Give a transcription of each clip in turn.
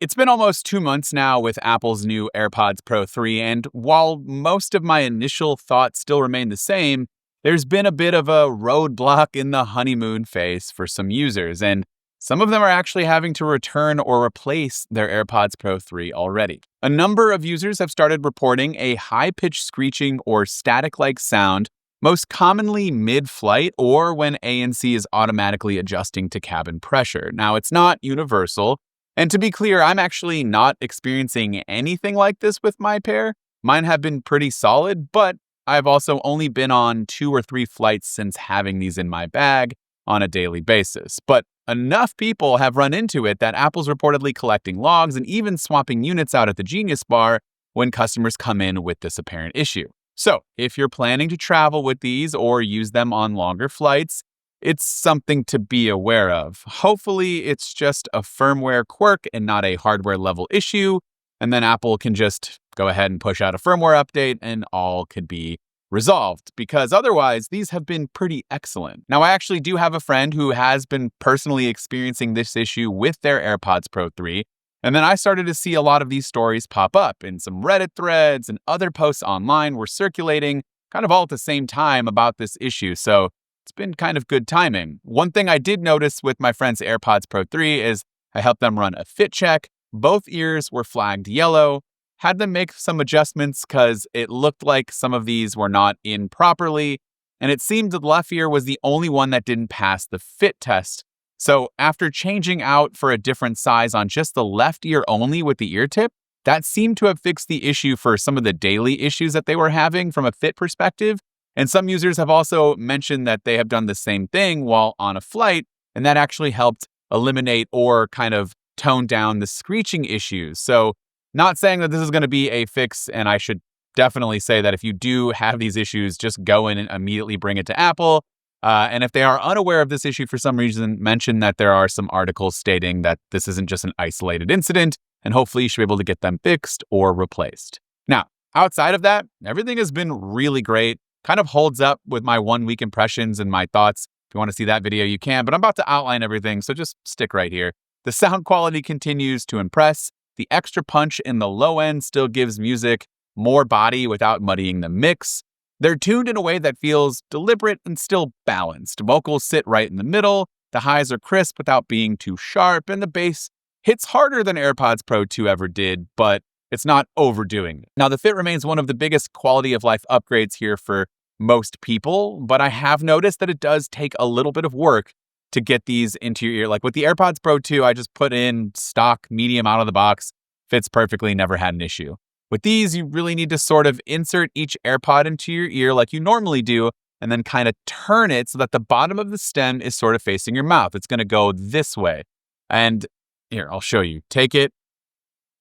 It's been almost 2 months now with Apple's new AirPods Pro 3, and while most of my initial thoughts still remain the same, there's been a bit of a roadblock in the honeymoon phase for some users, and some of them are actually having to return or replace their AirPods Pro 3 already. A number of users have started reporting a high-pitched screeching or static-like sound, most commonly mid-flight or when ANC is automatically adjusting to cabin pressure. Now, it's not universal. And to be clear, I'm actually not experiencing anything like this with my pair. Mine have been pretty solid, but I've also only been on 2 or 3 flights since having these in my bag on a daily basis. But enough people have run into it that Apple's reportedly collecting logs and even swapping units out at the Genius Bar when customers come in with this apparent issue. So if you're planning to travel with these or use them on longer flights, it's something to be aware of. Hopefully, it's just a firmware quirk and not a hardware level issue, and then Apple can just go ahead and push out a firmware update and all could be resolved, because otherwise, these have been pretty excellent. Now, I actually do have a friend who has been personally experiencing this issue with their AirPods Pro 3, and then I started to see a lot of these stories pop up, and some Reddit threads and other posts online were circulating kind of all at the same time about this issue, so it's been kind of good timing. One thing I did notice with my friend's AirPods Pro 3 is I helped them run a fit check. Both ears were flagged yellow. Had them make some adjustments because it looked like some of these were not in properly, and it seemed the left ear was the only one that didn't pass the fit test. So after changing out for a different size on just the left ear only with the ear tip, that seemed to have fixed the issue for some of the daily issues that they were having from a fit perspective. And some users have also mentioned that they have done the same thing while on a flight, and that actually helped eliminate or kind of tone down the screeching issues. So not saying that this is going to be a fix, and I should definitely say that if you do have these issues, just go in and immediately bring it to Apple. And if they are unaware of this issue for some reason, mention that there are some articles stating that this isn't just an isolated incident, and hopefully you should be able to get them fixed or replaced. Now, outside of that, everything has been really great. Kind of holds up with my 1 week impressions and my thoughts. If you want to see that video, you can, but I'm about to outline everything, so just stick right here. The sound quality continues to impress. The extra punch in the low end still gives music more body without muddying the mix. They're tuned in a way that feels deliberate and still balanced. Vocals sit right in the middle. The highs are crisp without being too sharp, and the bass hits harder than AirPods Pro 2 ever did, but it's not overdoing it. Now, the fit remains one of the biggest quality of life upgrades here for most people, but I have noticed that it does take a little bit of work to get these into your ear. Like with the AirPods Pro 2, I just put in stock medium out of the box, fits perfectly, never had an issue. With these, you really need to sort of insert each AirPod into your ear like you normally do, and then kind of turn it so that the bottom of the stem is sort of facing your mouth. It's going to go this way. And here, I'll show you. Take it,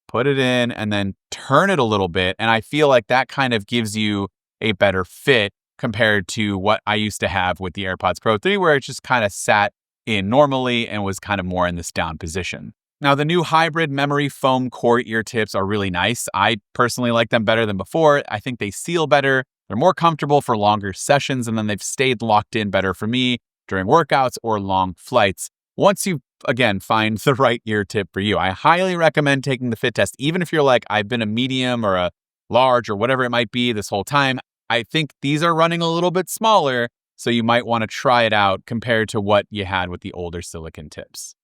put it in, and then turn it a little bit. And I feel like that kind of gives you a better fit compared to what I used to have with the AirPods Pro 3, where it just kind of sat in normally and was kind of more in this down position. Now, the new hybrid memory foam core ear tips are really nice. I personally like them better than before. I think they seal better. They're more comfortable for longer sessions, and then they've stayed locked in better for me during workouts or long flights. Once you, again, find the right ear tip for you, I highly recommend taking the fit test, even if you're like, I've been a medium or a large or whatever it might be this whole time. I think these are running a little bit smaller, so you might want to try it out compared to what you had with the older silicone tips.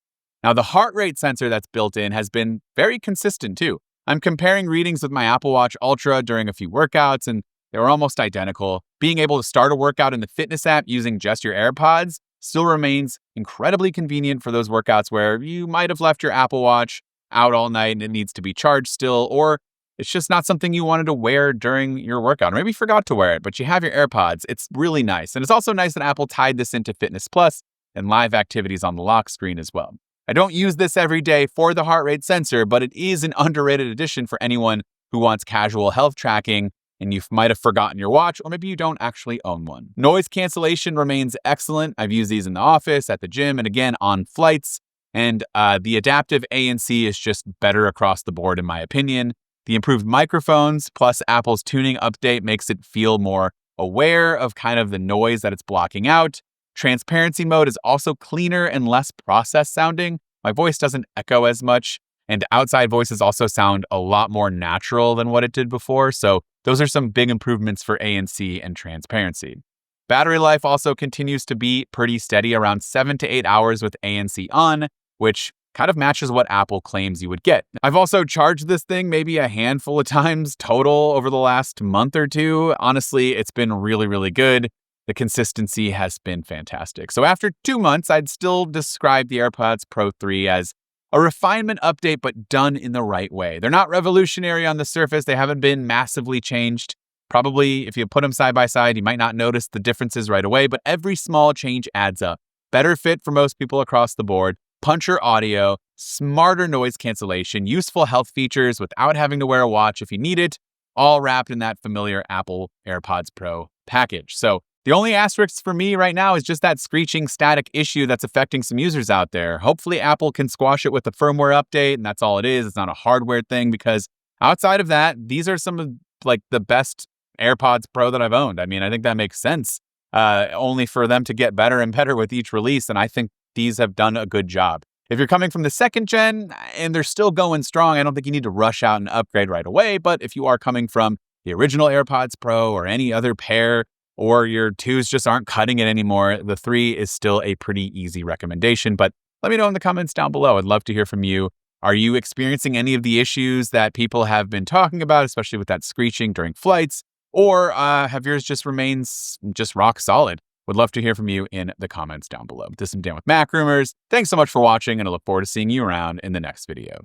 Now, the heart rate sensor that's built in has been very consistent too. I'm comparing readings with my Apple Watch Ultra during a few workouts, and they were almost identical. Being able to start a workout in the fitness app using just your AirPods still remains incredibly convenient for those workouts where you might have left your Apple Watch out all night and it needs to be charged still, or it's just not something you wanted to wear during your workout, or maybe you forgot to wear it, but you have your AirPods. It's really nice. And it's also nice that Apple tied this into Fitness Plus and live activities on the lock screen as well. I don't use this every day for the heart rate sensor, but it is an underrated addition for anyone who wants casual health tracking and you might have forgotten your watch, or maybe you don't actually own one. Noise cancellation remains excellent. I've used these in the office, at the gym, and again on flights. And the adaptive ANC is just better across the board in my opinion. The improved microphones plus Apple's tuning update makes it feel more aware of kind of the noise that it's blocking out. Transparency mode is also cleaner and less processed sounding. My voice doesn't echo as much. And outside voices also sound a lot more natural than what it did before. So those are some big improvements for ANC and transparency. Battery life also continues to be pretty steady, around 7 to 8 hours with ANC on, which kind of matches what Apple claims you would get. I've also charged this thing maybe a handful of times total over the last month or two. Honestly, it's been really, really good. The consistency has been fantastic. So after 2 months, I'd still describe the AirPods Pro 3 as a refinement update, but done in the right way. They're not revolutionary on the surface. They haven't been massively changed. Probably if you put them side by side, you might not notice the differences right away, but every small change adds up. Better fit for most people across the board, puncher audio, smarter noise cancellation, useful health features without having to wear a watch if you need it, all wrapped in that familiar Apple AirPods Pro package. So the only asterisk for me right now is just that screeching static issue that's affecting some users out there. Hopefully Apple can squash it with a firmware update, and that's all it is. It's not a hardware thing, because outside of that, these are some of the best AirPods Pro that I've owned. I mean, I think that makes sense, only for them to get better and better with each release, and I think these have done a good job. If you're coming from the second gen and they're still going strong, I don't think you need to rush out and upgrade right away. But if you are coming from the original AirPods Pro or any other pair, or your twos just aren't cutting it anymore, the 3 is still a pretty easy recommendation. But let me know in the comments down below. I'd love to hear from you. Are you experiencing any of the issues that people have been talking about, especially with that screeching during flights? Or have yours just remains just rock solid? Would love to hear from you in the comments down below. This is Dan with MacRumors. Thanks so much for watching, and I look forward to seeing you around in the next video.